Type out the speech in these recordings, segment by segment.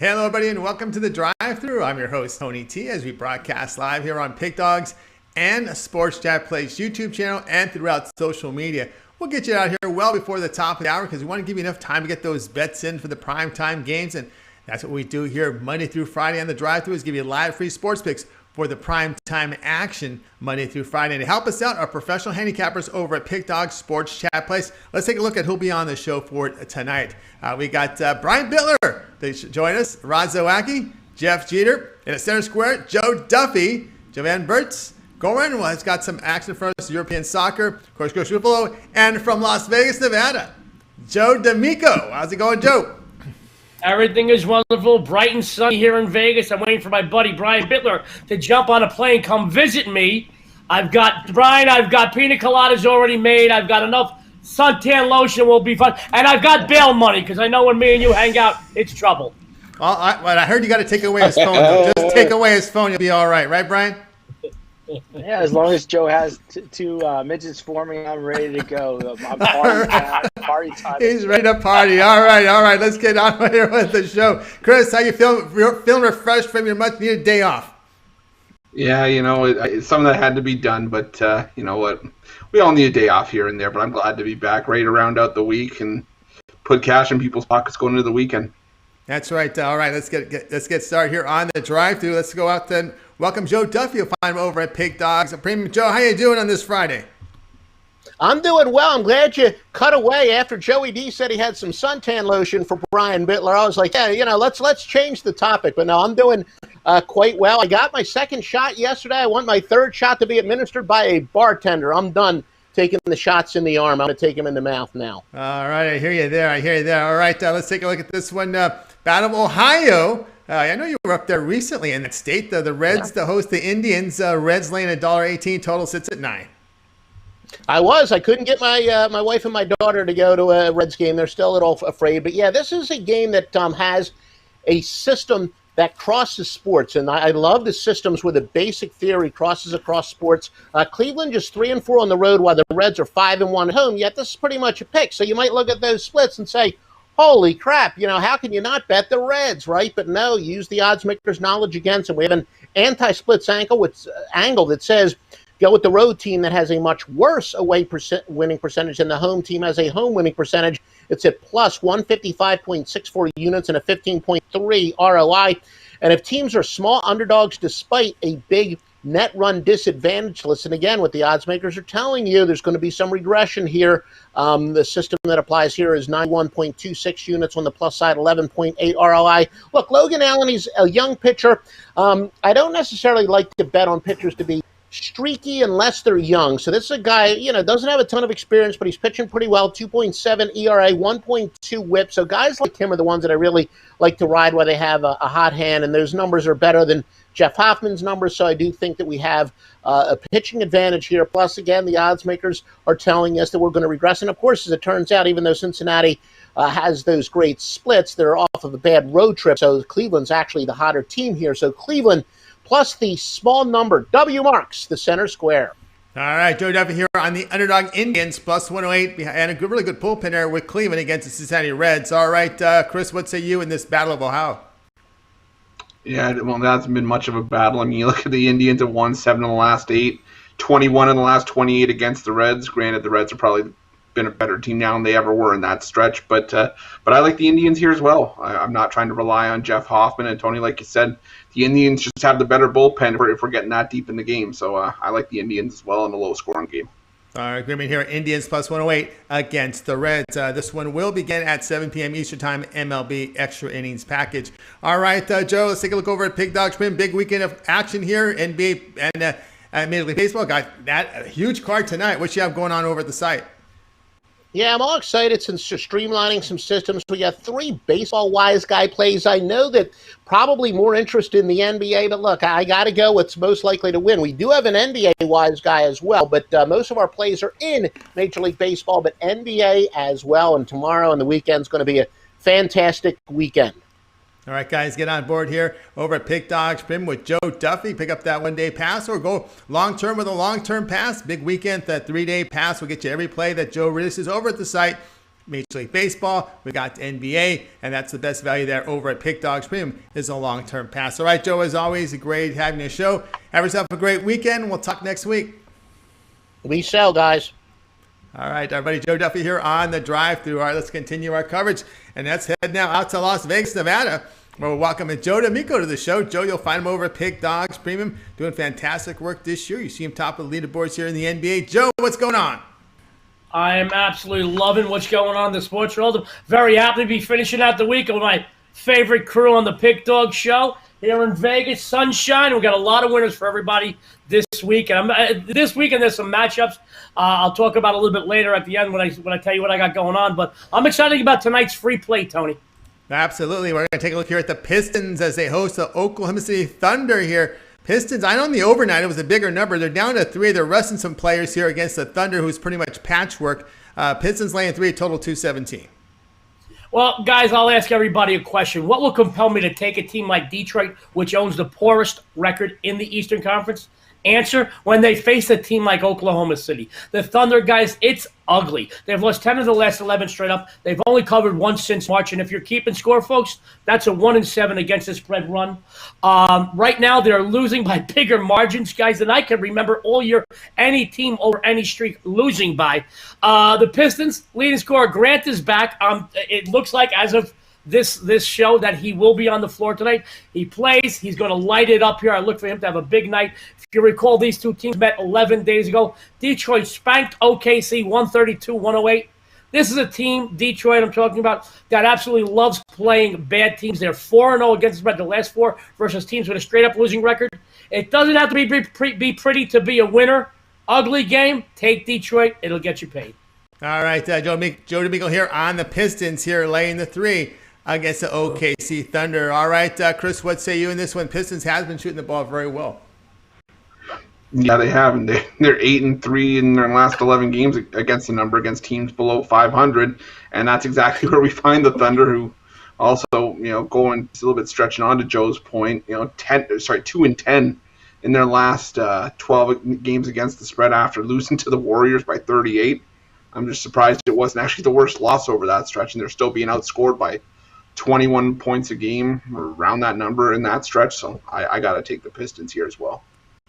Hello, everybody, and welcome to the drive-thru. I'm your host, Tony T, as we broadcast live here on Pick Dogs and Sports Chat Plays YouTube channel and throughout social media. We'll get you out here well before the top of the hour because we want to give you enough time to get those bets in for the primetime games, and that's what we do here Monday through Friday on the drive-thru is give you live free sports picks for the primetime action Monday through Friday. And to help us out, our professional handicappers over at Pick Dogs Sports Chat Place. Let's take a look at who'll be on the show for tonight. We got Brian Bitler. They should join us. Rod Zawacky, Jeff Jeter. In the center square, Joe Duffy, Jovan Burts. Goran has got some action for us, European soccer. Of course, Chris Ruffalo. And from Las Vegas, Nevada, Joe D'Amico. How's it going, Joe? Everything is wonderful, bright and sunny here in Vegas. I'm waiting for my buddy Brian Bitler to jump on a plane, come visit me. I've got pina coladas already made. I've got enough suntan lotion, will be fun. And I've got bail money because I know when me and you hang out, it's trouble. Well, I heard you got to take away his phone. Though. Just take away his phone, you'll be all right. Right, Brian? Yeah, as long as Joe has two midgets for me, I'm ready to go. I'm party time. He's ready to party. All right. Let's get on here with the show. Chris, how you feeling? Feeling refreshed from your much-needed day off? Yeah, some of that had to be done, but you know what? We all need a day off here and there, but I'm glad to be back, ready to round out the week and put cash in people's pockets going into the weekend. That's right. All right, let's get started here on the drive-thru. Let's go out then. Welcome Joe Duffy. You'll find him over at Pick Dogs. Premium Joe, how you doing on this Friday? I'm doing well. I'm glad you cut away after Joey D said he had some suntan lotion for Brian Bitler. I was like, yeah, let's change the topic. But no, I'm doing quite well. I got my second shot yesterday. I want my third shot to be administered by a bartender. I'm done taking the shots in the arm. I'm going to take them in the mouth now. All right, I hear you there. All right, let's take a look at this one. Battle of Ohio. I know you were up there recently in that state. The Reds to host the Indians. Reds laying $1.18. Total sits at 9. I couldn't get my wife and my daughter to go to a Reds game. They're still a little afraid. But, yeah, this is a game that has a system that crosses sports. And I love the systems where the basic theory crosses across sports. Cleveland just 3-4 on the road while the Reds are 5-1 at home. Yet this is pretty much a pick. So you might look at those splits and say, holy crap, how can you not bet the Reds, right? But no, use the odds maker's knowledge against them. We have an anti-splits angle that says go with the road team that has a much worse away winning percentage than the home team has a home winning percentage. It's at plus 155.64 units and a 15.3 ROI. And if teams are small underdogs despite a big net run disadvantage, listen again, what the odds makers are telling you, there's going to be some regression here. The system that applies here is 91.26 units on the plus side, 11.8 ROI. Look, Logan Allen, he's a young pitcher. I don't necessarily like to bet on pitchers to be streaky unless they're young. So this is a guy, doesn't have a ton of experience, but he's pitching pretty well. 2.7 ERA, 1.2 whip. So guys like him are the ones that I really like to ride while they have a hot hand, and those numbers are better than Jeff Hoffman's numbers, so I do think that we have a pitching advantage here. Plus, again, the odds makers are telling us that we're going to regress. And, of course, as it turns out, even though Cincinnati has those great splits, they're off of a bad road trip. So Cleveland's actually the hotter team here. So Cleveland plus the small number, W marks the center square. All right, Joe Duffy here on the underdog Indians, plus 108, and a really good bullpen there with Cleveland against the Cincinnati Reds. All right, Chris, what say you in this Battle of Ohio? Yeah, well, that hasn't been much of a battle. I mean, you look at the Indians have won 7 in the last 8, 21 in the last 28 against the Reds. Granted, the Reds have probably been a better team now than they ever were in that stretch, but I like the Indians here as well. I'm not trying to rely on Jeff Hoffman and Tony, like you said. The Indians just have the better bullpen if we're getting that deep in the game, so I like the Indians as well in a low-scoring game. All right, agreement here. Indians plus 108 against the Reds. This one will begin at 7 p.m. Eastern Time, MLB Extra Innings Package. All right, Joe, let's take a look over at Pick Dogs. Big weekend of action here. NBA and Major League Baseball got that huge card tonight. What you have going on over at the site? Yeah, I'm all excited since you're streamlining some systems. We got 3 baseball-wise guy plays. I know that probably more interest in the NBA, but look, I got to go what's most likely to win. We do have an NBA-wise guy as well, but most of our plays are in Major League Baseball, but NBA as well. And tomorrow and the weekend's going to be a fantastic weekend. All right, guys, get on board here over at Pick Dogs Prim with Joe Duffy. Pick up that one-day pass or go long-term with a long-term pass. Big weekend, that 3-day pass will get you every play that Joe releases over at the site. Major League Baseball, we got NBA, and that's the best value there over at Pick Dogs Premium is a long-term pass. All right, Joe, as always, great having you on the show. Have yourself a great weekend. We'll talk next week. We sell, guys. All right, everybody, Joe Duffy here on the drive-thru. All right, let's continue our coverage, and let's head now out to Las Vegas, Nevada, where we're welcoming Joe D'Amico to the show. Joe, you'll find him over at Pick Dogs Premium, doing fantastic work this year. You see him top of the leaderboards here in the NBA. Joe, what's going on? I am absolutely loving what's going on in the sports world. I'm very happy to be finishing out the week with my favorite crew on the Pick Dog Show here in Vegas. Sunshine. We've got a lot of winners for everybody this week. And this weekend there's some matchups I'll talk about a little bit later at the end when I tell you what I got going on. But I'm excited about tonight's free play, Tony. Absolutely. We're going to take a look here at the Pistons as they host the Oklahoma City Thunder here. Pistons, I know in the overnight it was a bigger number. They're down to 3. They're resting some players here against the Thunder, who's pretty much patchwork. Pistons laying 3, total 217. Well, guys, I'll ask everybody a question. What will compel me to take a team like Detroit, which owns the poorest record in the Eastern Conference? Answer, when they face a team like Oklahoma City. The Thunder, guys, it's ugly. They've lost 10 of the last 11 straight up. They've only covered once since March, and if you're keeping score, folks, that's a 1-7 against the spread run. Right now, they're losing by bigger margins, guys, than I can remember all year any team over any streak losing by. The Pistons, leading scorer Grant is back. It looks like as of this show that he will be on the floor tonight. He plays. He's going to light it up here. I look for him to have a big night. If you recall, these two teams met 11 days ago. Detroit spanked OKC 132-108. This is a team, Detroit I'm talking about, that absolutely loves playing bad teams. They're 4-0 against the spread the last 4 versus teams with a straight-up losing record. It doesn't have to be pretty to be a winner. Ugly game, take Detroit. It'll get you paid. All right, Joe D'Amico here on the Pistons here laying the 3 against the OKC Thunder. All right, Chris, what say you in this one? Pistons has been shooting the ball very well. Yeah, they have. And they're 8-3 in their last 11 games against the number, against teams below 500. And that's exactly where we find the Thunder, who also, going a little bit stretching on to Joe's point, 2-10 in their last 12 games against the spread after losing to the Warriors by 38. I'm just surprised it wasn't actually the worst loss over that stretch, and they're still being outscored by 21 points a game or around that number in that stretch. So I got to take the Pistons here as well.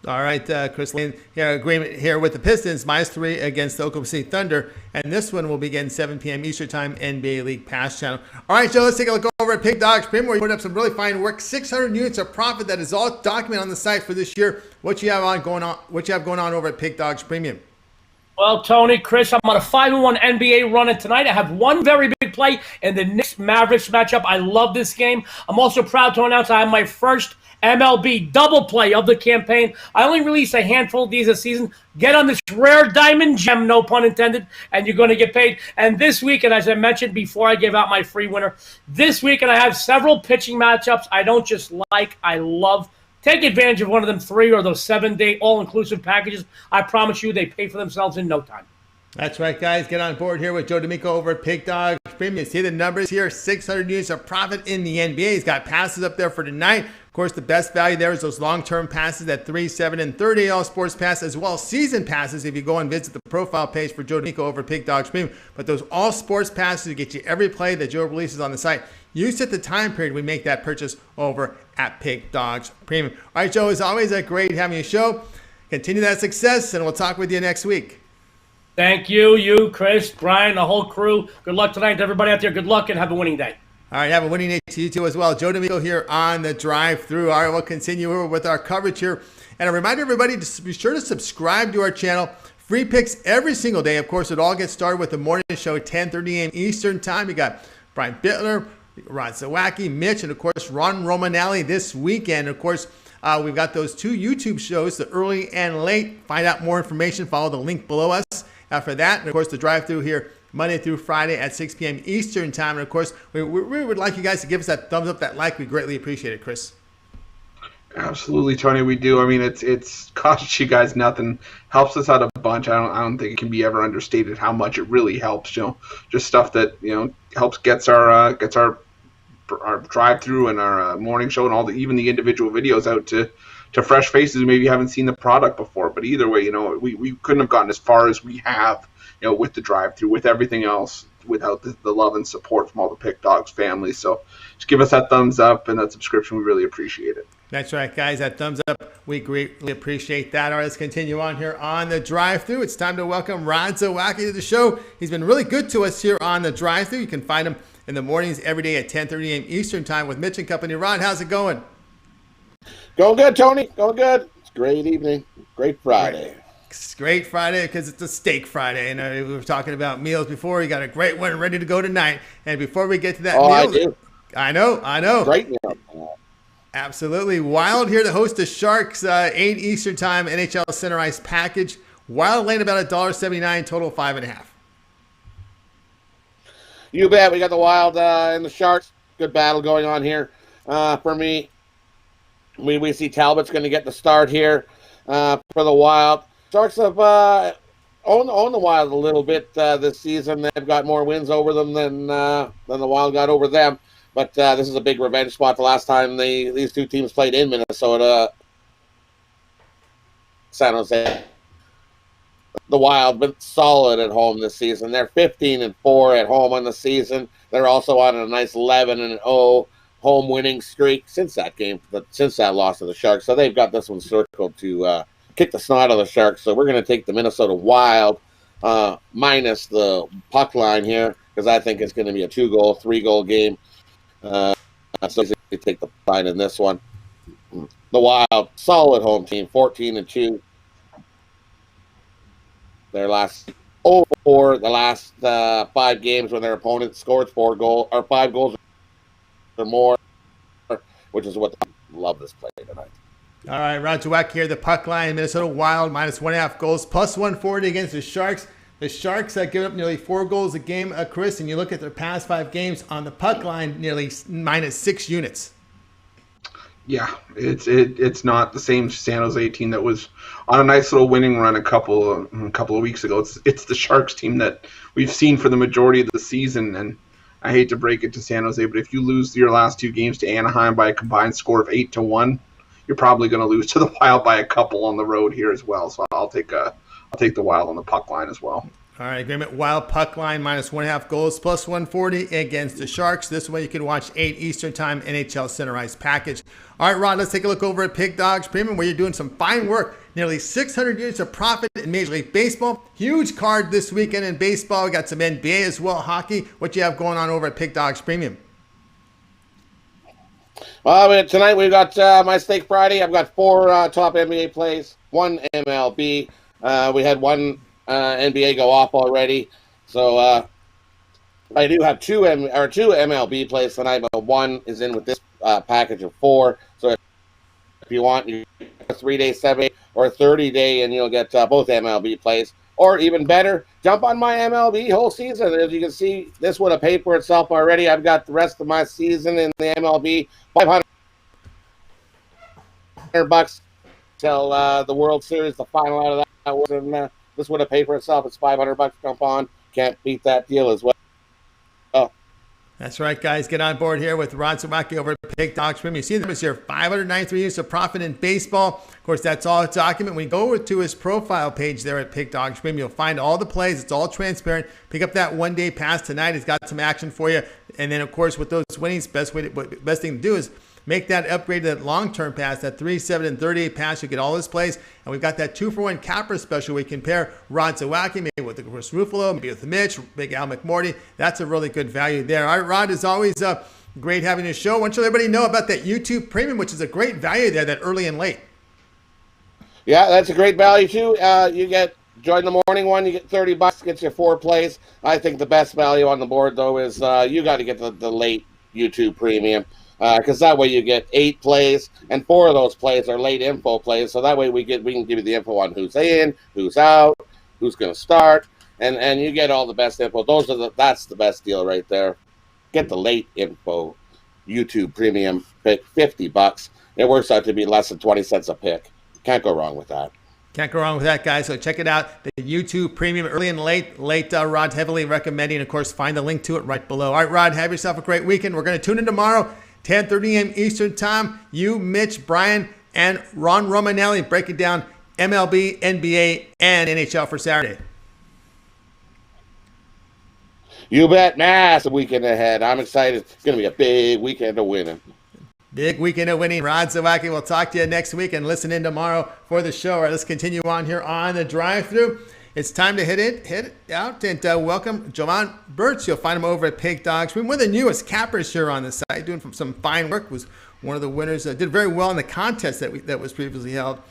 All right, Chris Lane, agreement here with the Pistons, -3 against the Oklahoma City Thunder. And this one will begin 7 p.m. Eastern Time, NBA League Pass Channel. All right, Joe, let's take a look over at Pick Dogs Premium, where you put up some really fine work. 600 units of profit that is all documented on the site for this year. What you have going on over at Pick Dogs Premium? Well, Tony, Chris, I'm on a 5-1 NBA run tonight. I have one very big play in the Knicks-Mavericks matchup. I love this game. I'm also proud to announce I have my first MLB double play of the campaign. I only release a handful of these a season. Get on this rare diamond gem, no pun intended, and you're going to get paid. And this weekend, as I mentioned before I gave out my free winner, this weekend I have several pitching matchups I don't just like, I love. Take advantage of one of them 3 or those 7-day all-inclusive packages. I promise you they pay for themselves in no time. That's right, guys. Get on board here with Joe D'Amico over at Pick Dogs Premium. You see the numbers here, 600 units of profit in the NBA. He's got passes up there for tonight. Of course, the best value there is those long-term passes at 3, 7, and 30 all sports passes, as well as season passes if you go and visit the profile page for Joe D'Amico over at Pick Dogs Premium. But those all sports passes get you every play that Joe releases on the site. You set the time period we make that purchase over at Pick Dogs Premium. All right, Joe, as always, great having you show. Continue that success, and we'll talk with you next week. Thank you, Chris, Brian, the whole crew. Good luck tonight to everybody out there. Good luck and have a winning day. All right, have a winning day to you too as well. Joe D'Amico here on the drive-thru. All right, we'll continue with our coverage here. And a reminder, everybody, to be sure to subscribe to our channel. Free picks every single day. Of course, it all gets started with the morning show at 10:30 a.m. Eastern Time. You got Brian Bitler, Ron Zawacky, Mitch, and of course, Ron Romanelli this weekend. Of course, we've got those 2 YouTube shows, the early and late. Find out more information, follow the link below us. For that, and of course, the drive-thru here Monday through Friday at 6 p.m. Eastern Time. And of course, we would like you guys to give us that thumbs up, that like. We greatly appreciate it, Chris. Absolutely, Tony. We do. I mean, it's costs you guys nothing. Helps us out a bunch. I don't think it can be ever understated how much it really helps. Just stuff that helps gets our drive-thru and our morning show and even the individual videos out to fresh faces who maybe haven't seen the product before. But either way, we couldn't have gotten as far as we have, with the drive-thru, with everything else. without the love and support from all the Pick Dogs family. So just give us that thumbs up and that subscription. We really appreciate it. That's right, guys. That thumbs up. We greatly appreciate that. All right, let's continue on here on the drive-thru. It's time to welcome Ron Zawacki to the show. He's been really good to us here on the drive-thru. You can find him in the mornings every day at 10:30 a.m. Eastern time with Mitch and Company. Ron, how's it going? Going good, Tony. Going good. It's a great evening. Great Friday. It's great Friday because it's a steak Friday. And we were talking about meals before. You got a great one ready to go tonight. And before we get to that meal, I do. I know. Great meal. Absolutely. Wild here to host the Sharks, 8 Eastern time, NHL Center Ice package. Wild laying about $1.79, total 5.5. You bet. We got the Wild and the Sharks. Good battle going on here. For me, we see Talbot's going to get the start here for the Wild. Sharks have owned the Wild a little bit this season. They've got more wins over them than the Wild got over them. But this is a big revenge spot. The last time these two teams played in Minnesota, San Jose. The Wild been solid at home this season. They're 15-4 at home on the season. They're also on a nice 11-0 home winning streak since that loss to the Sharks. So they've got this one circled to kick the snot of the Sharks. So we're going to take the Minnesota Wild minus the puck line here because I think it's going to be a 2-goal, 3-goal game. So they take the line in this one. The Wild, solid home team, 14-2. Their last 0-4 the last 5 games when their opponent scored 5 goals or more, which is what they love this play tonight. All right, Roger Wack here. The puck line, Minnesota Wild minus 1.5 goals, plus 140 against the Sharks. The Sharks have given up nearly 4 goals a game, Chris, and you look at their past 5 games on the puck line, nearly minus 6 units. Yeah, it's not the same San Jose team that was on a nice little winning run a couple of weeks ago. It's the Sharks team that we've seen for the majority of the season, and I hate to break it to San Jose, but if you lose your last 2 games to Anaheim by a combined score of 8-1, you're probably going to lose to the Wild by a couple on the road here as well. So I'll take the Wild on the puck line as well. All right, agreement. Wild puck line minus 1.5 goals, plus 140 against the Sharks. This way you can watch 8 Eastern time NHL Center Ice package. All right, Ron, let's take a look over at Pick Dogs Premium where you're doing some fine work. Nearly 600 units of profit in Major League Baseball. Huge card this weekend in baseball. We got some NBA as well, hockey. What you have going on over at Pick Dogs Premium? Tonight we've got my Steak Friday. I've got 4 top NBA plays, 1 MLB. We had 1 NBA go off already. So I do have 2 MLB plays tonight, but 1 is in with this package of 4. So if you want, you get a 3-day, 7-day, or a 30-day, and you'll get both MLB plays. Or even better, jump on my MLB whole season. As you can see, this would have paid for itself already. I've got the rest of my season in the MLB, $500 till the World Series, the final out of that was, and this would have paid for itself. It's $500. Jump on. Can't beat that deal as well. That's right, guys. Get on board here with Ron Zawacki over at Pick Dogs Premium. You see this here, 593 units of profit in baseball. Of course, that's all document. When you go over to his profile page there at Pick Dogs Premium, you'll find all the plays. It's all transparent. Pick up that 1-day pass tonight. It's got some action for you. And then, of course, with those winnings, best thing to do is make that upgrade to that long-term pass, that 3, 7, and 38 pass. You get all his plays. And we've got that 2-for-1 capper special. We compare Ron Zawacki maybe with the Chris Ruffalo, maybe with Mitch, Big Al McMorty. That's a really good value there. All right, Ron, as always, great having your show. I want you to let everybody know about that YouTube Premium, which is a great value there, that early and late. Yeah, that's a great value, too. You get join the morning one, you get $30, gets you 4 plays. I think the best value on the board, though, is you got to get the late YouTube Premium. Because that way you get 8 plays, and 4 of those plays are late info plays. So that way we can give you the info on who's in, who's out, who's going to start, and you get all the best info. That's the best deal right there. Get the late info YouTube Premium pick, $50. It works out to be less than 20 cents a pick. Can't go wrong with that. Can't go wrong with that, guys. So check it out. The YouTube Premium, early and late. Rod heavily recommending. Of course, find the link to it right below. All right, Rod, have yourself a great weekend. We're going to tune in tomorrow. 10:30 a.m. Eastern time. You, Mitch, Brian, and Ron Romanelli breaking down MLB, NBA, and NHL for Saturday. You bet. Massive weekend ahead. I'm excited. It's going to be a big weekend of winning. Big weekend of winning. Rod Zawacki, we'll talk to you next week and listen in tomorrow for the show. All right, let's continue on here on the drive-through. It's time to hit it out and welcome Jovan Burts. You'll find him over at Pig Dogs. One of the newest cappers here on the site, doing some fine work. Was one of the winners. Did very well in the contest that was previously held.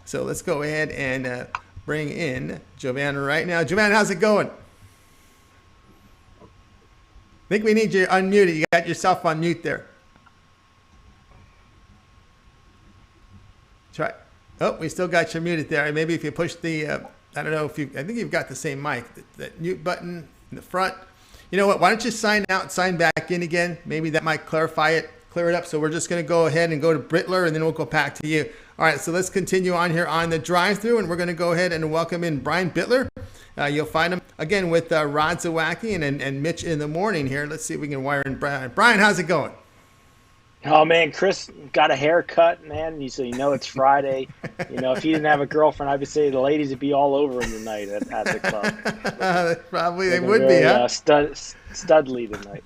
So let's go ahead and bring in Jovan right now. Jovan, how's it going? I think we need you unmuted. You got yourself on mute there. Try. Oh, we still got you muted there. Maybe if you push the, I don't know if you, I think you've got the same mic, that mute button in the front. You know what? Why don't you sign out, sign back in again? Maybe that might clear it up. So we're just going to go ahead and go to Bitler, and then we'll go back to you. All right, so let's continue on here on the drive-through, and we're going to go ahead and welcome in Brian Bitler. You'll find him again with Rod Zawacki and Mitch in the morning here. Let's see if we can wire in Brian. Brian, how's it going? Oh, man, Chris got a haircut, man. So you know it's Friday. If he didn't have a girlfriend, I would say the ladies would be all over him tonight at the club. Probably they would be, huh? Studley tonight.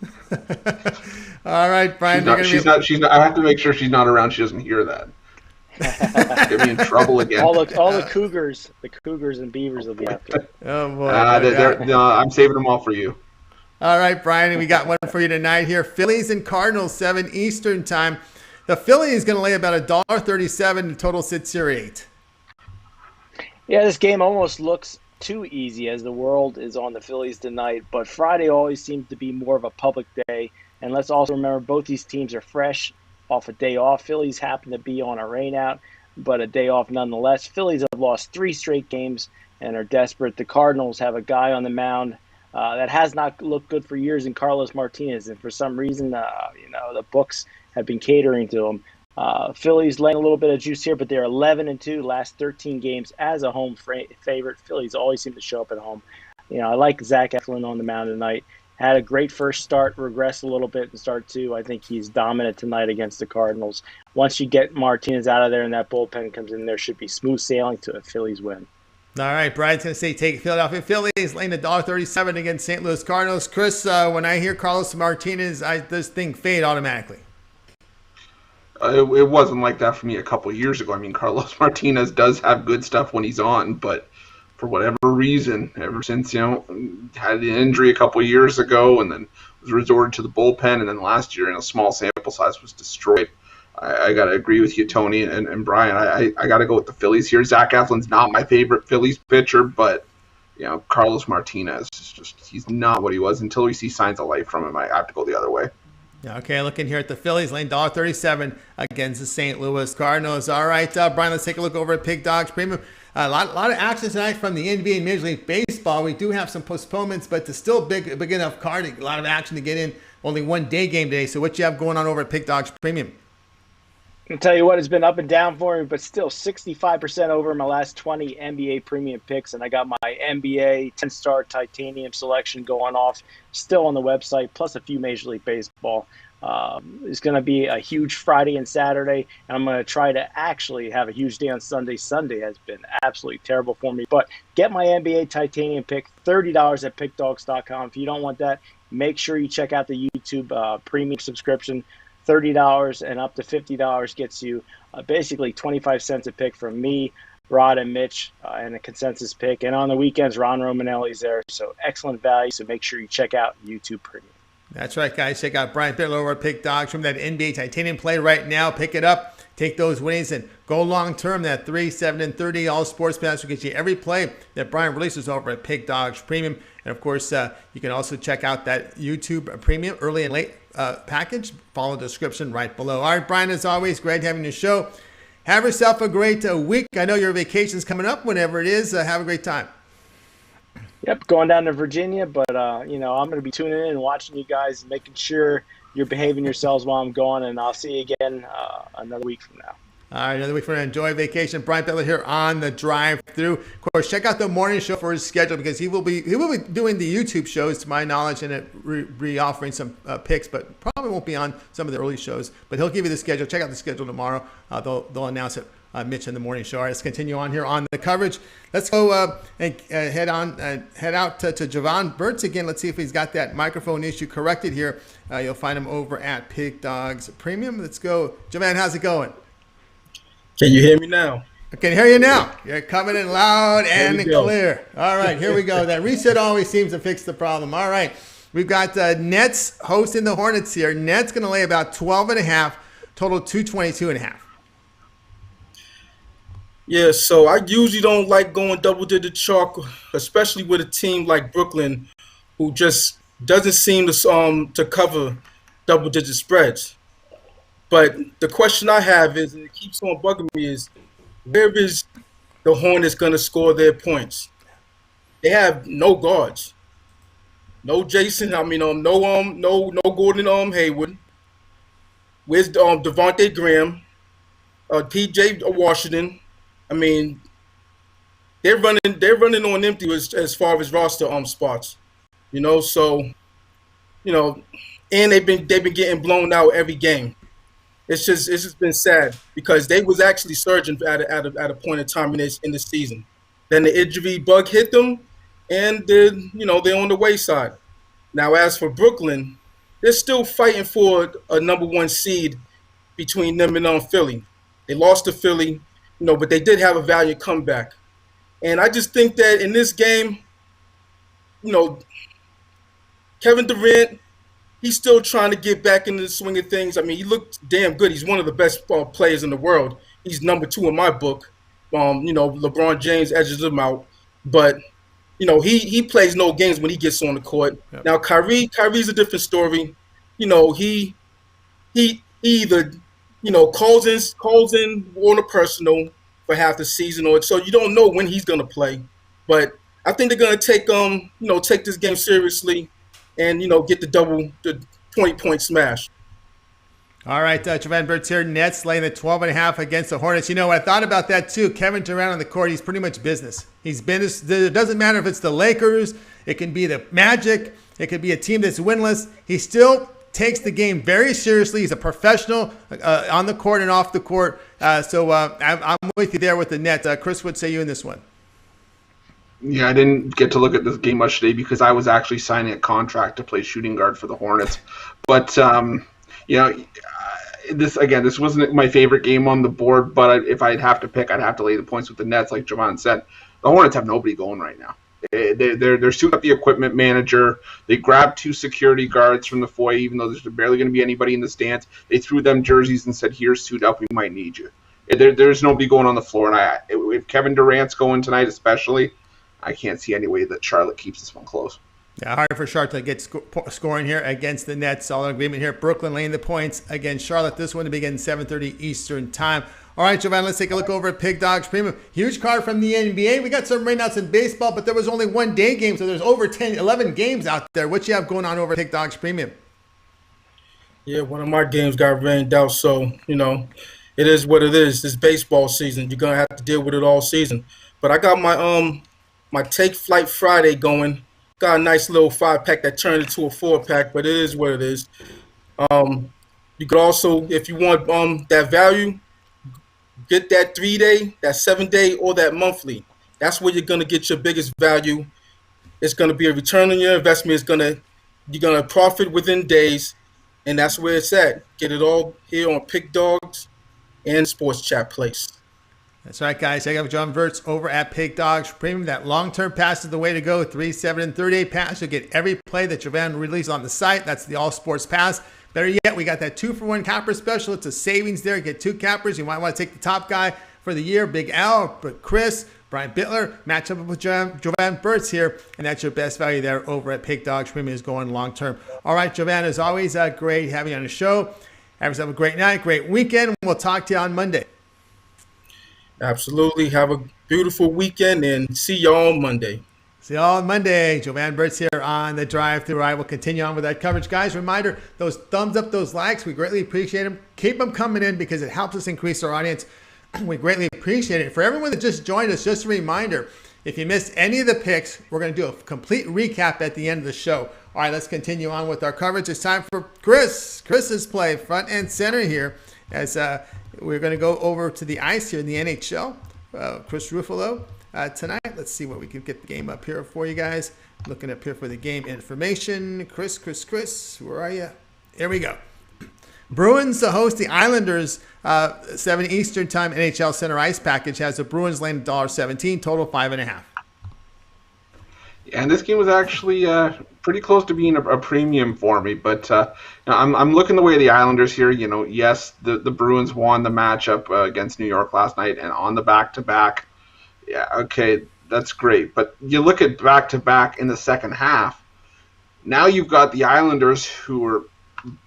All right, Brian. She's not. I have to make sure she's not around. She doesn't hear that. Get me in trouble again. All the Cougars and Beavers will be after. Oh, boy. I'm saving them all for you. All right, Brian, and we got one for you tonight here. Phillies and Cardinals, 7 Eastern time. The Phillies is going to lay about $1.37. The total sits here 8. Yeah, this game almost looks too easy as the world is on the Phillies tonight. But Friday always seems to be more of a public day. And let's also remember both these teams are fresh off a day off. Phillies happen to be on a rainout, but a day off nonetheless. Phillies have lost 3 straight games and are desperate. The Cardinals have a guy on the mound that has not looked good for years in Carlos Martinez, and for some reason, the books have been catering to him. Phillies laying a little bit of juice here, but they're 11-2 last 13 games as a home favorite. Phillies always seem to show up at home. I like Zach Eflin on the mound tonight. Had a great first start, regressed a little bit in start 2. I think he's dominant tonight against the Cardinals. Once you get Martinez out of there and that bullpen comes in, there should be smooth sailing to a Phillies win. All right, Brian's going to say take Philadelphia Phillies, laying $1.37 against St. Louis Cardinals. Chris, when I hear Carlos Martinez, this thing fade automatically. It wasn't like that for me a couple of years ago. I mean, Carlos Martinez does have good stuff when he's on, but for whatever reason, ever since, had an injury a couple of years ago and then was resorted to the bullpen, and then last year in a small sample size was destroyed. I got to agree with you, Tony and Brian. I got to go with the Phillies here. Zach Eflin's not my favorite Phillies pitcher, but, Carlos Martinez is he's not what he was until we see signs of life from him. I have to go the other way. Okay, looking here at the Phillies, laying $1.37 against the St. Louis Cardinals. All right, Brian, let's take a look over at Pig Dogs Premium. A lot of action tonight from the NBA and Major League Baseball. We do have some postponements, but it's still big enough card. A lot of action to get in. Only one day game today. So what you have going on over at Pig Dogs Premium? I'll tell you what, it's been up and down for me, but still 65% over my last 20 NBA premium picks, and I got my NBA 10-star titanium selection going off still on the website, plus a few Major League Baseball. It's going to be a huge Friday and Saturday, and I'm going to try to actually have a huge day on Sunday. Sunday has been absolutely terrible for me, but get my NBA titanium pick, $30 at pickdogs.com. If you don't want that, make sure you check out the YouTube premium subscription. $30 and up to $50 gets you basically 25 cents a pick from me, Rod, and Mitch, and a consensus pick. And on the weekends, Ron Romanelli's there. So excellent value. So make sure you check out YouTube Premium. That's right, guys. Check out Brian Bitler over at Pick Dogs from that NBA Titanium play right now. Pick it up. Take those winnings and go long term. That 3, 7, and 30 all sports pass will get you every play that Brian releases over at Pig Dogs Premium. And of course, you can also check out that YouTube Premium early and late package. Follow the description right below. All right, Brian, as always, great having you show. Have yourself a great week. I know your vacation's coming up. Whenever it is, have a great time. Yep, going down to Virginia, but I'm going to be tuning in and watching you guys, making sure you're behaving yourselves while I'm gone, and I'll see you again another week from now. All right, another week for an enjoy vacation. Brian Bitler here on the drive-through. Of course, check out the morning show for his schedule because he will be doing the YouTube shows, to my knowledge, and re-offering some picks, but probably won't be on some of the early shows. But he'll give you the schedule. Check out the schedule tomorrow. They'll announce it Mitch in the morning show. All right, let's continue on here on the coverage. Let's go and head out to Jovan Burts again. Let's see if he's got that microphone issue corrected here. You'll find him over at Pig Dogs Premium. Let's go. Jovan, how's it going? Can you hear me now? I can hear you now. You're coming in loud and clear. All right, here we go. That reset always seems to fix the problem. All right, we've got Nets hosting the Hornets here. Nets going to lay about 12.5, total 222.5. Yeah, so I usually don't like going double-digit chalk, especially with a team like Brooklyn, who just doesn't seem to cover double-digit spreads. But the question I have is, and it keeps on bugging me, is where is the Hornets going to score their points? They have no guards, no Jason. No Gordon Hayward. Where's Devontae Graham, P.J. Washington? I mean, they're running on empty as far as roster spots, So, and they've been getting blown out every game. It's just been sad because they was actually surging at a point in time in this season. Then the injury bug hit them, and they're on the wayside. Now, as for Brooklyn, they're still fighting for a number one seed between them and Philly. They lost to Philly, but they did have a valiant comeback. And I just think that in this game, Kevin Durant, he's still trying to get back into the swing of things. I mean, he looked damn good. He's one of the best players in the world. He's number 2 in my book. LeBron James edges him out. But, he plays no games when he gets on the court. Yep. Now, Kyrie's a different story. He either, calls in on a personal for half the season, or so you don't know when he's going to play. But I think they're going to take this game seriously and, get the 20-point smash. All right, Jovan Burts here. Nets laying the 12.5 against the Hornets. I thought about that too. Kevin Durant on the court, he's pretty much business. He's business. It doesn't matter if it's the Lakers. It can be the Magic. It could be a team that's winless. He still takes the game very seriously. He's a professional on the court and off the court. So I'm with you there with the Nets. Chris, what say you in this one? Yeah, I didn't get to look at this game much today because I was actually signing a contract to play shooting guard for the Hornets. But, this wasn't my favorite game on the board, but if I'd have to pick, I'd have to lay the points with the Nets, like Jovan said. The Hornets have nobody going right now. They're suiting up the equipment manager. They grabbed 2 security guards from the foyer, even though there's barely going to be anybody in the stands. They threw them jerseys and said, "Here's, suit up. We might need you." There's nobody going on the floor. And if Kevin Durant's going tonight, especially, I can't see any way that Charlotte keeps this one close. Yeah, hard for Charlotte to get scoring here against the Nets. Solid agreement here. Brooklyn laying the points against Charlotte. This one to begin 7:30 Eastern time. All right, Jovan, let's take a look over at Pig Dogs Premium. Huge card from the NBA. We got some rainouts in baseball, but there was only one day game, so there's over 11 games out there. What you have going on over at Pig Dogs Premium? Yeah, one of my games got rained out, so, it is what it is. It's baseball season. You're going to have to deal with it all season. But I got my Take Flight Friday going. Got a nice little 5-pack that turned into a 4-pack, but it is what it is. You could also, if you want that value, get that 3-day, that 7-day, or that monthly. That's where you're going to get your biggest value. It's going to be a return on your investment. You're going to profit within days, and that's where it's at. Get it all here on Pick Dogs and Sports Chat Place. That's right, guys. Check out Jovan Burts over at Pig Dogs Premium. That long-term pass is the way to go. 3, 7, and 30-day pass. You'll get every play that Jovan releases on the site. That's the All-Sports Pass. Better yet, we got that 2-for-1 capper special. It's a savings there. Get 2 cappers. You might want to take the top guy for the year, Big Al, Chris, Brian Bitler. Match up with Jovan Burts here, and that's your best value there over at Pig Dogs Premium is going long-term. All right, Jovan, as always, great having you on the show. Have yourself a great night, great weekend. We'll talk to you on Monday. Absolutely. Have a beautiful weekend and see y'all on Monday. See y'all on Monday. Jovan Burts here on the drive-thru. I will continue on with that coverage. Guys, reminder, those thumbs up, those likes, we greatly appreciate them. Keep them coming in because it helps us increase our audience. We greatly appreciate it. For everyone that just joined us, just a reminder, if you missed any of the picks, we're going to do a complete recap at the end of the show. All right, let's continue on with our coverage. It's time for Chris's play, front and center here. as we're going to go over to the ice here in the NHL. Chris Ruffolo tonight. Let's see what we can get the game up here for you guys. Looking up here for the game information. Chris, where are you? Here we go. Bruins to host the Islanders, 7 Eastern Time. NHL Center Ice package has the Bruins laying $1.17, total 5.5. Yeah, and this game was actually pretty close to being a premium for me, but I'm looking the way of the Islanders here. Yes, the Bruins won the matchup against New York last night, and on the back-to-back, yeah, okay, that's great. But you look at back-to-back in the second half, now you've got the Islanders who are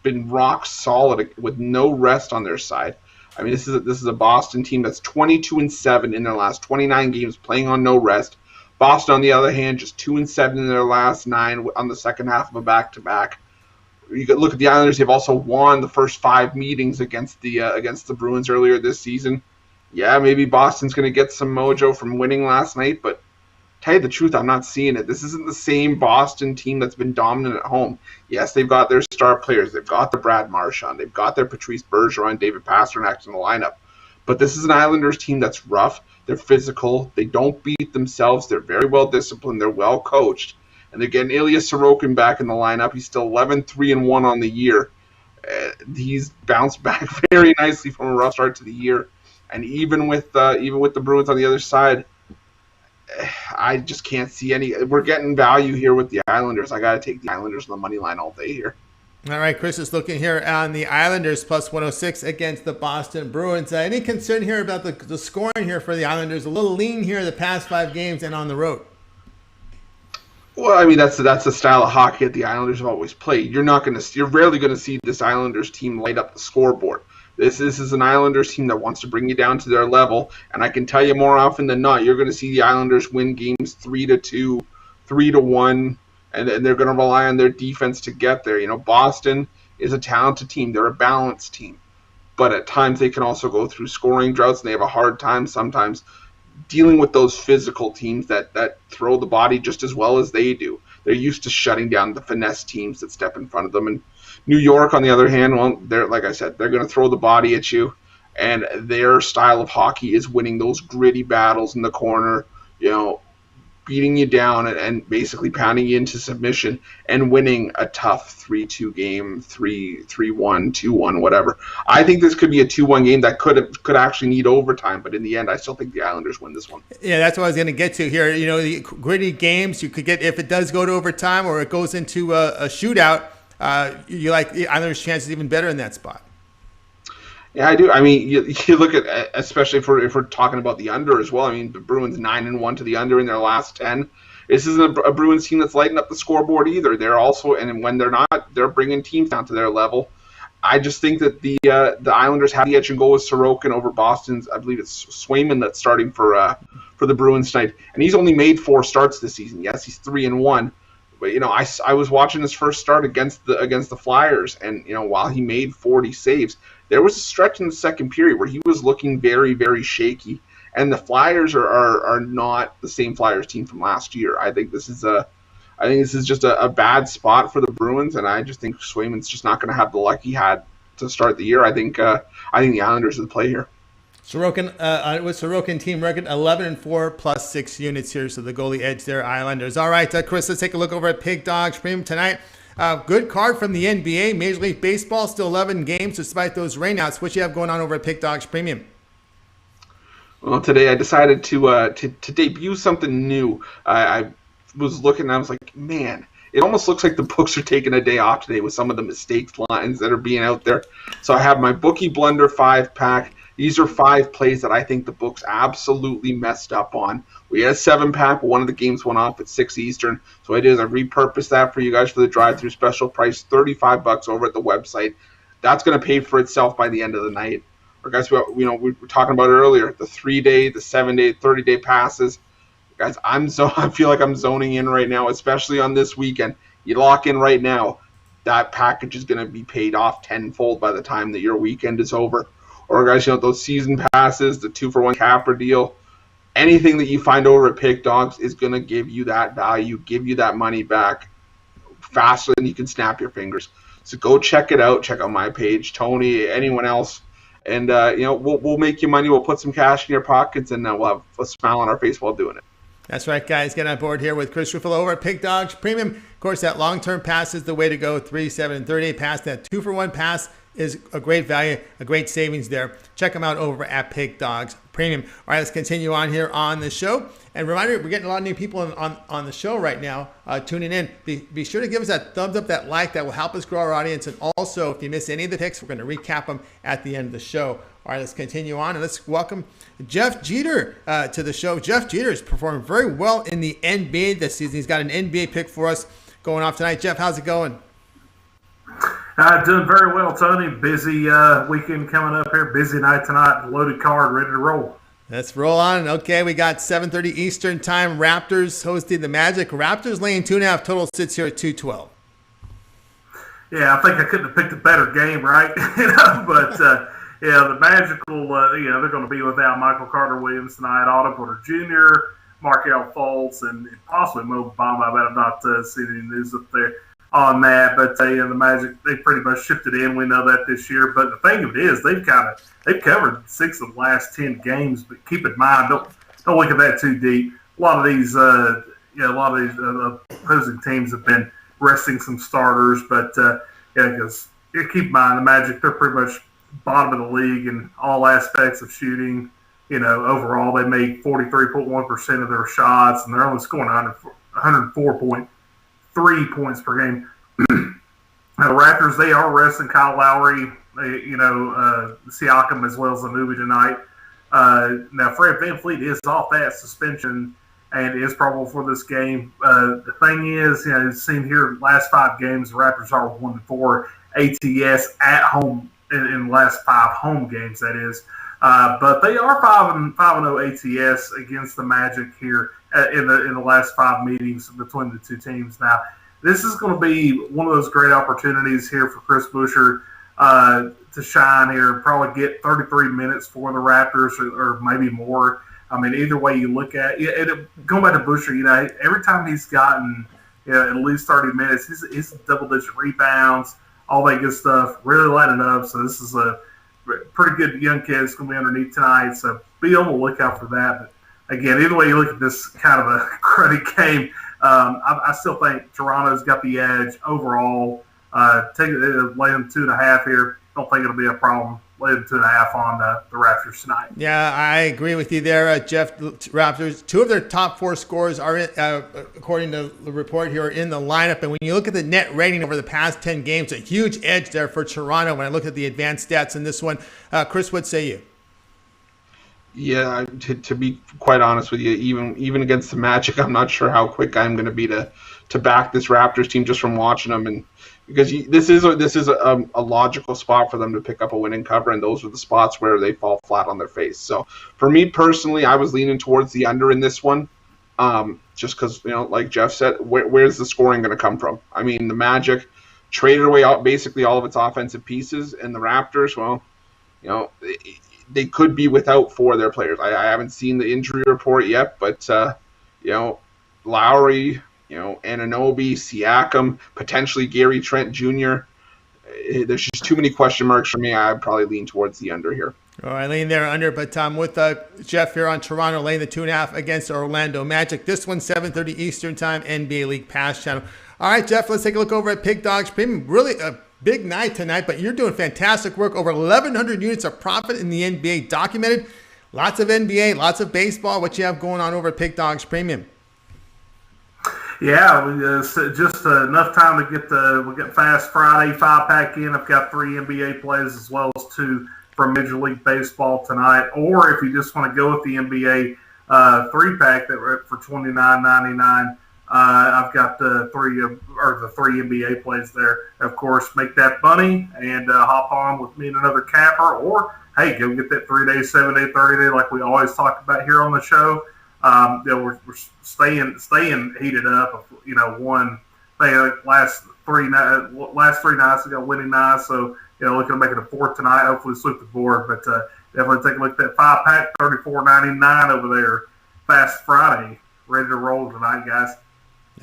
been rock solid with no rest on their side. I mean, this is a Boston team that's 22-7 in their last 29 games, playing on no rest. Boston, on the other hand, just 2-7 in their last 9 on the second half of a back-to-back. You could look at the Islanders; they've also won the first 5 meetings against the Bruins earlier this season. Yeah, maybe Boston's going to get some mojo from winning last night, but tell you the truth, I'm not seeing it. This isn't the same Boston team that's been dominant at home. Yes, they've got their star players. They've got their Brad Marchand. They've got their Patrice Bergeron and David Pastrnak in the lineup. But this is an Islanders team that's rough. They're physical. They don't beat themselves. They're very well disciplined. They're well coached. And they're getting Ilya Sorokin back in the lineup. He's still 11-3-1 on the year. He's bounced back very nicely from a rough start to the year. And even with the Bruins on the other side, I just can't see any. We're getting value here with the Islanders. I got to take the Islanders on the money line all day here. All right, Chris is looking here on the Islanders plus 106 against the Boston Bruins. Any concern here about the scoring here for the Islanders? A little lean here the past 5 games and on the road. Well, I mean that's the style of hockey that the Islanders have always played. You're rarely going to see this Islanders team light up the scoreboard. This is an Islanders team that wants to bring you down to their level, and I can tell you more often than not, you're going to see the Islanders win games 3-2, 3-1, and they're going to rely on their defense to get there. Boston is a talented team. They're a balanced team, but at times they can also go through scoring droughts, and they have a hard time sometimes dealing with those physical teams that throw the body just as well as they do. They're used to shutting down the finesse teams that step in front of them. And New York, on the other hand, well, they're like I said, they're going to throw the body at you, and their style of hockey is winning those gritty battles in the corner, beating you down and basically pounding you into submission and winning a tough 3-2 game, 3-1, 2-1, whatever. I think this could be a 2-1 game that could actually need overtime, but in the end, I still think the Islanders win this one. Yeah, that's what I was going to get to here. The gritty games you could get if it does go to overtime or it goes into a shootout. You like the Islanders' chances even better in that spot. Yeah, I do. I mean, you look at, especially if we're talking about the under as well. I mean, the Bruins 9-1 to the under in their last 10. This isn't a Bruins team that's lighting up the scoreboard either. They're also, and when they're not, they're bringing teams down to their level. I just think that the Islanders have the edge and go with Sorokin over Boston's. I believe it's Swayman that's starting for the Bruins tonight, and he's only made 4 starts this season. Yes, he's 3-1. But I was watching his first start against the Flyers, and while he made 40 saves, there was a stretch in the second period where he was looking very, very shaky. And the Flyers are not the same Flyers team from last year. I think this is just a bad spot for the Bruins, and I just think Swayman's just not going to have the luck he had to start the year. I think the Islanders are the play here. Sorokin, with Sorokin team record 11-4 plus 6 units here, so the goalie edge there, Islanders. All right, Chris, let's take a look over at Pig Dogs Premium tonight. Good card from the NBA. Major League Baseball, still 11 games despite those rainouts. What you have going on over at Pig Dogs Premium? Well, today I decided to debut something new. I was looking and I was like, man, it almost looks like the books are taking a day off today with some of the mistakes lines that are being out there. So I have my Bookie Blunder 5-pack. These are 5 plays that I think the books absolutely messed up on. We had a 7-pack, but one of the games went off at 6 Eastern. So what I did is I repurposed that for you guys for the drive-through special price, $35 over at the website. That's going to pay for itself by the end of the night. Or guys, we were talking about it earlier, the 3-day, the 7-day, 30-day passes. Guys, I feel like I'm zoning in right now, especially on this weekend. You lock in right now, that package is going to be paid off tenfold by the time that your weekend is over. Or guys, those season passes, the 2-for-1 capper deal, anything that you find over at Pick Dogs is going to give you that value, give you that money back faster than you can snap your fingers. So go check it out. Check out my page, Tony, anyone else. And we'll make you money. We'll put some cash in your pockets, and we'll have a smile on our face while doing it. That's right, guys. Get on board here with Chris Ruffalo over at Pick Dogs Premium. Of course, that long-term pass is the way to go. 3, 7, and 38 pass. That 2-for-1 pass is a great value, a great savings there. Check them out over at Pick Dogs Premium. All right, let's continue on here on the show. And reminder, we're getting a lot of new people on the show right now tuning in. Be sure to give us that thumbs up, that like. That will help us grow our audience. And also, if you miss any of the picks, we're going to recap them at the end of the show. All right, let's continue on, and let's welcome Jeff Jeter to the show. Jeff Jeter is performing very well in the NBA this season. He's got an NBA pick for us going off tonight. Jeff, how's it going? Doing very well, Tony. Busy weekend coming up here. Busy night tonight. Loaded card, ready to roll. Let's roll on. Okay, we got 7:30 Eastern time. Raptors hosting the Magic. Raptors laying 2.5. Total sits here at 212. Yeah, I think I couldn't have picked a better game, right? But the Magic will, they're going to be without Michael Carter-Williams tonight, Otto Porter Jr., Markelle Fultz, and possibly Mo Bamba. I bet I'm not seeing any news up there on that. But the Magic, they pretty much shifted in. We know that this year. But the thing of it is, they've covered 6 of the last 10 games. But keep in mind, don't look at that too deep. A lot of these opposing teams have been resting some starters. But because keep in mind, the Magic, they're pretty much bottom of the league in all aspects of shooting. Overall, they make 43.1% of their shots, and they're only scoring 104.3 points per game. The Raptors, they are resting Kyle Lowry, Siakam, as well as the movie tonight. Now, Fred VanVleet is off that suspension and is probable for this game. The thing is, you've seen here last 5 games, the Raptors are 1-4 ATS at home in the last 5 home games, that is. But they are 5-0 ATS against the Magic here in the last 5 meetings between the two teams. Now, this is going to be one of those great opportunities here for Chris Buescher to shine here and probably get 33 minutes for the Raptors or maybe more. I mean, either way you look at it, going back to Buescher, every time he's gotten at least 30 minutes, he's double-digit rebounds, all that good stuff, really lighting up. So this is a pretty good young kid that's going to be underneath tonight. So be on the lookout for that. But again, either way you look at this kind of a cruddy game, I still think Toronto's got the edge overall. Lay them 2.5 here. Don't think it'll be a problem. Lay them 2.5 on the Raptors tonight. Yeah, I agree with you there, Jeff. Raptors, 2 of their top 4 scorers are, according to the report here, in the lineup. And when you look at the net rating over the past 10 games, a huge edge there for Toronto. When I look at the advanced stats in this one, Chris, what say you? Yeah, to be quite honest with you, even against the Magic, I'm not sure how quick I'm going to be to back this Raptors team just from watching them, and because this is a logical spot for them to pick up a winning cover, and those are the spots where they fall flat on their face. So for me personally, I was leaning towards the under in this one, just because like Jeff said, where's the scoring going to come from? I mean, the Magic traded away basically all of its offensive pieces, and the Raptors, well, they could be without 4 of their players. I haven't seen the injury report yet, but Lowry, Anunoby, Siakam, potentially Gary Trent Jr. There's just too many question marks for me. I'd probably lean towards the under here. All right, lean there under, but with Jeff here on Toronto laying the 2.5 against Orlando Magic. This one's 7:30 Eastern time, NBA League Pass channel. All right, Jeff, let's take a look over at Pick Dogs Premium. Really a big night tonight, but you're doing fantastic work. Over 1,100 units of profit in the NBA documented. Lots of NBA, lots of baseball. What you have going on over at Pick Dogs Premium? Yeah, just enough time to we get Fast Friday 5-pack in. I've got 3 NBA plays as well as 2 from Major League Baseball tonight. Or if you just want to go with the NBA 3-pack that we're for $29.99, I've got the 3 NBA plays there. Of course, make that money and hop on with me and another capper. Or hey, go get that 3-day, 7-day, 30-day like we always talk about here on the show. We're staying heated up. One thing last 3 nights we got winning nights, so looking at making a 4th tonight. Hopefully sweep the board, but definitely take a look at that 5-pack, $34.99 over there. Fast Friday, ready to roll tonight, guys.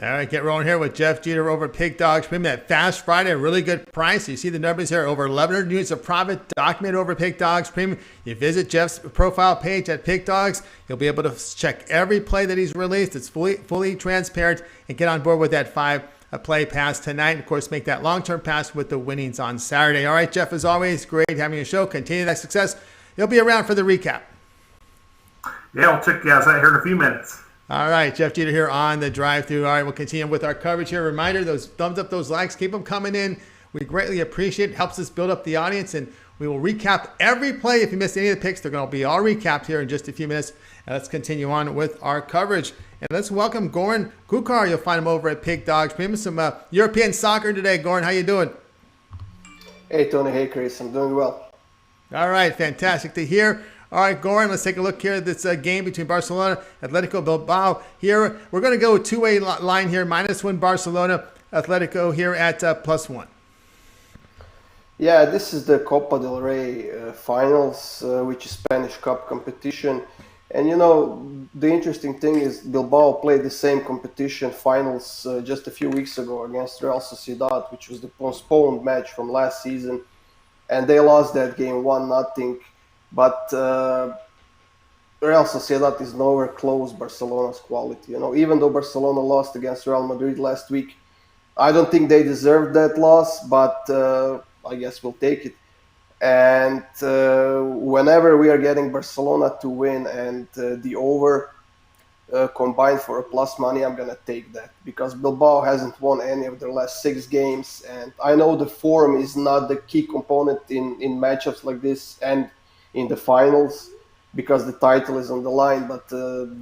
All right, get rolling here with Jeff Jeter over at Pig Dogs Premium. That Fast Friday, a really good price. You see the numbers here, over 1,100 units of profit documented over Pig Dogs Premium. You visit Jeff's profile page at Pig Dogs. You'll be able to check every play that he's released. It's fully transparent, and get on board with that 5-play pass tonight. And of course, make that long-term pass with the winnings on Saturday. All right, Jeff, as always, great having you show. Continue that success. You'll be around for the recap. Yeah, I'll check you guys out here in a few minutes. All right, Jeff Jeter here on the drive-thru. All right, we'll continue with our coverage here. Reminder, those thumbs up, those likes, keep them coming in. We greatly appreciate it. Helps us build up the audience, and we will recap every play. If you missed any of the picks, they're going to be all recapped here in just a few minutes. And let's continue on with our coverage. And let's welcome Goran Kucar. You'll find him over at Pig Dogs. Bring some European soccer today. Goran, how you doing? Hey, Tony. Hey, Chris. I'm doing well. All right, fantastic to hear. All right, Goran, let's take a look here at this game between Barcelona, Atletico Bilbao. Here, we're going to go two-way line here, -1 Barcelona, Atletico here at +1. Yeah, this is the Copa del Rey finals, which is Spanish Cup competition. And, you know, the interesting thing is Bilbao played the same competition finals just a few weeks ago against Real Sociedad, which was the postponed match from last season. And they lost that game 1-0. But Real Sociedad is nowhere close Barcelona's quality. You know, even though Barcelona lost against Real Madrid last week, I don't think they deserved that loss, but I guess we'll take it. And whenever we are getting Barcelona to win and the over combined for a plus money, I'm going to take that, because Bilbao hasn't won any of their last 6 games. And I know the form is not the key component in matchups like this and in the finals, because the title is on the line, but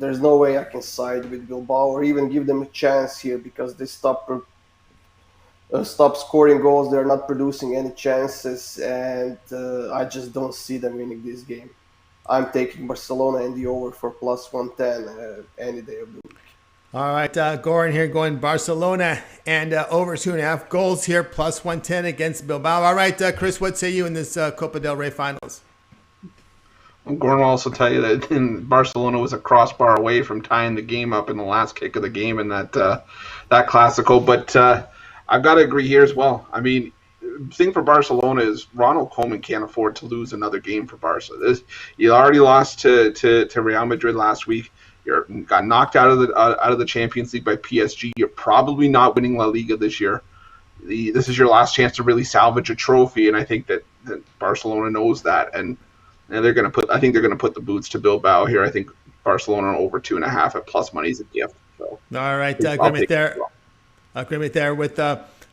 there's no way I can side with Bilbao or even give them a chance here, because they stop scoring goals. They're not producing any chances, and I just don't see them winning this game. I'm taking Barcelona and the over for +110 any day of the week. All right, Goran here going Barcelona and over 2.5 goals here, +110 against Bilbao. All right, Chris, what say you in this Copa del Rey finals? Goran will also tell you that Barcelona was a crossbar away from tying the game up in the last kick of the game in that Clásico. But I've got to agree here as well. I mean, the thing for Barcelona is Ronald Koeman can't afford to lose another game for Barca. You already lost to Real Madrid last week. You got knocked out of the Champions League by PSG. You're probably not winning La Liga this year. This is your last chance to really salvage a trophy, and I think that Barcelona knows that. And they're going to put. I think they're going to put the boots to Bilbao here. I think Barcelona over 2.5 at plus money is a gift. So, all right, agreement there. Agreement there with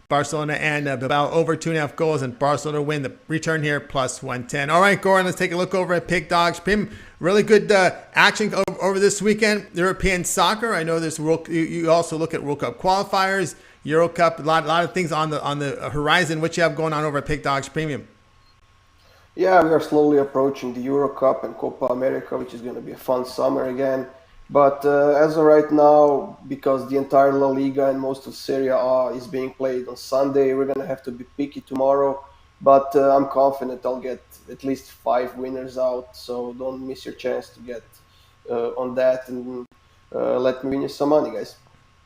Barcelona and Bilbao over 2.5 goals, and Barcelona win the return here +110. All right, Goran, let's take a look over at Pig Dogs Premium. Really good action over this weekend. European soccer. I know there's you also look at World Cup qualifiers, Euro Cup, a lot of things on the horizon. What you have going on over at Pig Dogs Premium? Yeah, we are slowly approaching the Euro Cup and Copa America, which is going to be a fun summer again. But as of right now, because the entire La Liga and most of Serie A is being played on Sunday, we're going to have to be picky tomorrow. But I'm confident I'll get at least 5 winners out, so don't miss your chance to get on that, and let me win you some money, guys.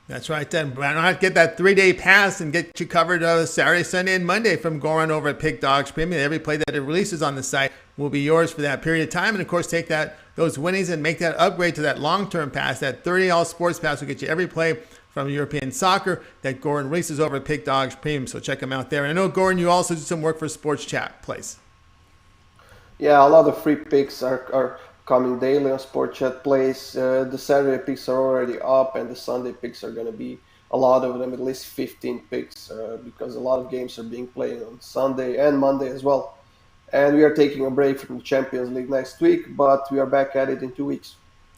That's right, then. Why not get that 3-day pass and get you covered Saturday, Sunday, and Monday from Goran over at Pig Dogs Premium. Every play that it releases on the site will be yours for that period of time. And, of course, take those winnings and make that upgrade to that long-term pass. That 30 all sports pass will get you every play from European soccer that Goran releases over at Pig Dogs Premium. So check them out there. And I know, Goran, you also do some work for Sports Chat Place. Yeah, a lot of free picks are coming daily on Sport Chat Place. The Saturday picks are already up, and the Sunday picks are going to be a lot of them, at least 15 picks, because a lot of games are being played on Sunday and Monday as well. And we are taking a break from the Champions League next week, but we are back at it in 2 weeks.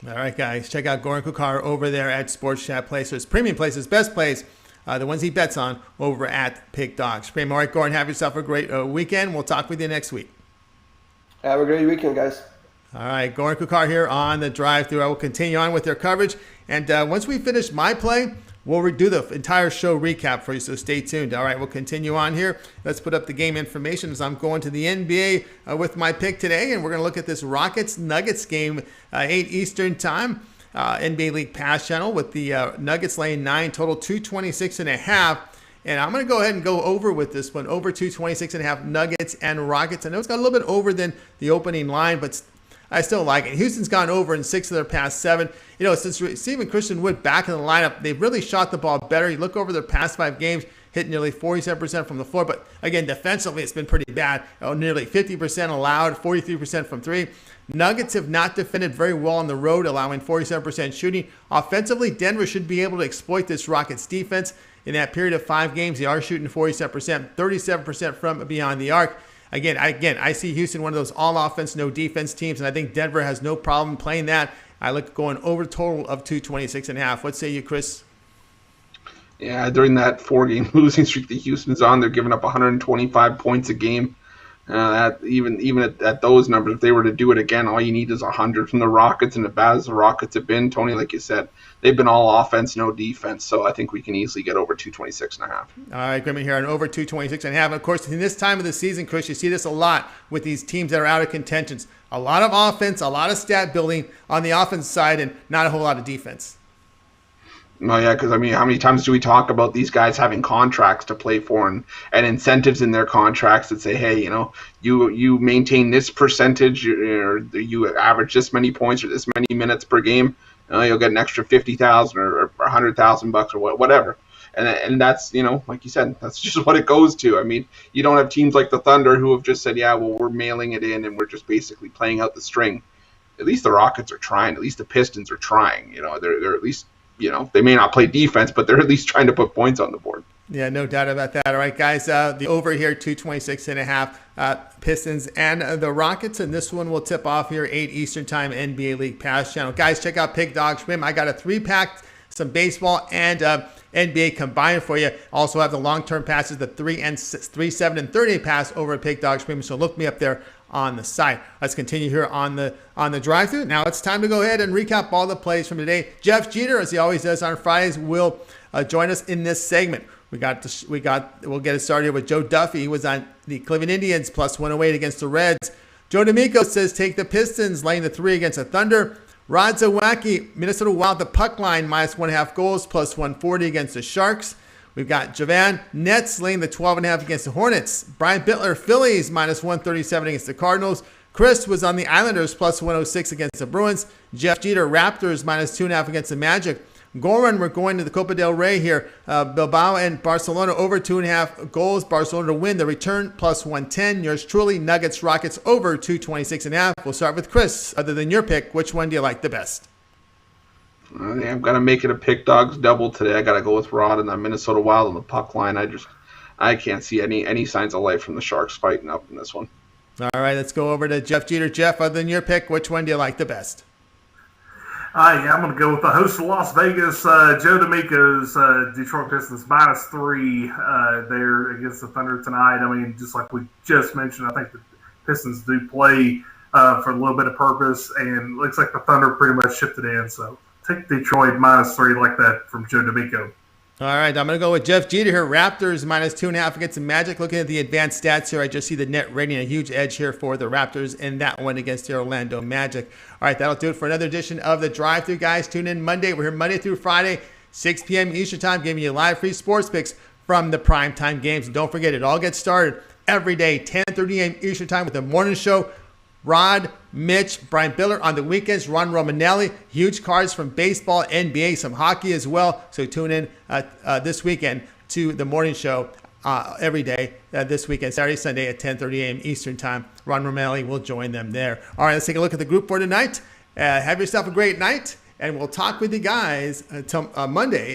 All right, guys, check out Goran Kucar over there at Sports Chat Place. So his premium plays, his best plays, the ones he bets on, over at Pig Dogs Premium. All right, Goran, have yourself a great weekend. We'll talk with you next week. Have a great weekend, guys. All right, Goran Kucar here on the drive-thru. I will continue on with their coverage. And once we finish my play, we'll do the entire show recap for you, so stay tuned. All right, we'll continue on here. Let's put up the game information as I'm going to the NBA with my pick today. And we're going to look at this Rockets-Nuggets game, 8 Eastern time. NBA League Pass channel with the Nuggets laying 9, total 226.5. And I'm going to go ahead and go over with this one, over 226.5 Nuggets and Rockets. I know it's got a little bit over than the opening line, but I still like it. Houston's gone over in 6 of their past 7. Since receiving Christian Wood back in the lineup, they've really shot the ball better. You look over their past 5 games, hit nearly 47% from the floor. But again, defensively, it's been pretty bad. Nearly 50% allowed, 43% from 3. Nuggets have not defended very well on the road, allowing 47% shooting. Offensively, Denver should be able to exploit this Rockets defense. In that period of 5 games, they are shooting 47%, 37% from beyond the arc. Again, I see Houston one of those all offense, no defense teams, and I think Denver has no problem playing that. I look going over total of 226.5. What say you, Chris? Yeah, during that 4-game losing streak that Houston's on, they're giving up 125 points a game. Even at those numbers, if they were to do it again, all you need is 100 from the Rockets. And as bad as the Rockets have been, Tony, like you said, they've been all offense, no defense. So I think we can easily get over 226.5. All right, Grimmie here on over 226.5. Of course, in this time of the season, Chris, you see this a lot with these teams that are out of contentions. A lot of offense, a lot of stat building on the offense side, and not a whole lot of defense. No, yeah, because, how many times do we talk about these guys having contracts to play for and incentives in their contracts that say, hey, you maintain this percentage or you average this many points or this many minutes per game, you'll get an extra $50,000 or $100,000 or whatever. And that's, like you said, that's just what it goes to. You don't have teams like the Thunder who have just said, yeah, well, we're mailing it in and we're just basically playing out the string. At least the Rockets are trying. At least the Pistons are trying. They're at least, they may not play defense, but they're at least trying to put points on the board. Yeah, no doubt about that. All right, guys, the over here, 226.5 Pistons and the Rockets. And this one will tip off here, 8 Eastern Time, NBA League Pass channel. Guys, check out Pig Dog Swim. I got a 3-pack, some baseball and NBA combined for you. Also have the long-term passes, the 3, 7, and 30 pass over at Pig Dog Swim. So look me up there on the site. Let's continue here on the drive-through. Now it's time to go ahead and recap all the plays from today. Jeff Jeter, as he always does on Fridays, will join us in this segment. We'll get it started with Joe Duffy. He was on the Cleveland Indians plus 108 against the Reds. Joe D'Amico says take the Pistons, laying the 3 against the Thunder. Rod Zawacky, Minnesota Wild, the puck line, minus 1.5 goals, plus 140 against the Sharks. We've got Jovan Nets laying the 12.5 against the Hornets. Brian Bitler, Phillies, minus 137 against the Cardinals. Chris was on the Islanders, plus 106 against the Bruins. Jeff Jeter, Raptors, minus 2.5 against the Magic. Goran, we're going to the Copa del Rey here. Bilbao and Barcelona over 2.5 goals. Barcelona to win. The return, plus 110. Yours truly, Nuggets, Rockets, over 226.5. We'll start with Chris. Other than your pick, which one do you like the best? I'm going to make it a Pick Dogs double today. I got to go with Rod and the Minnesota Wild on the puck line. I can't see any signs of life from the Sharks fighting up in this one. All right, let's go over to Jeff Jeter. Jeff, other than your pick, which one do you like the best? I'm going to go with the host of Las Vegas, Joe D'Amico's Detroit Pistons, minus 3 there against the Thunder tonight. Just like we just mentioned, I think the Pistons do play for a little bit of purpose, and looks like the Thunder pretty much shipped it in. So take Detroit minus 3 like that from Joe D'Amico. All right, I'm going to go with Jeff Jeter here. Raptors minus 2.5 against the Magic. Looking at the advanced stats here, I just see the net rating, a huge edge here for the Raptors in that one against the Orlando Magic. All right, that'll do it for another edition of the Drive-Thru, guys. Tune in Monday. We're here Monday through Friday, 6 p.m. Eastern Time, giving you live free sports picks from the primetime games. And don't forget, it all gets started every day, 10:30 a.m. Eastern Time with the morning show. Rod, Mitch, Brian Bilbao on the weekends, Ron Romanelli, huge cards from baseball, NBA, some hockey as well. So tune in this weekend to the morning show every day this weekend, Saturday, Sunday at 10:30 a.m. Eastern Time. Ron Romanelli will join them there. All right, let's take a look at the group for tonight. Have yourself a great night, and we'll talk with you guys until Monday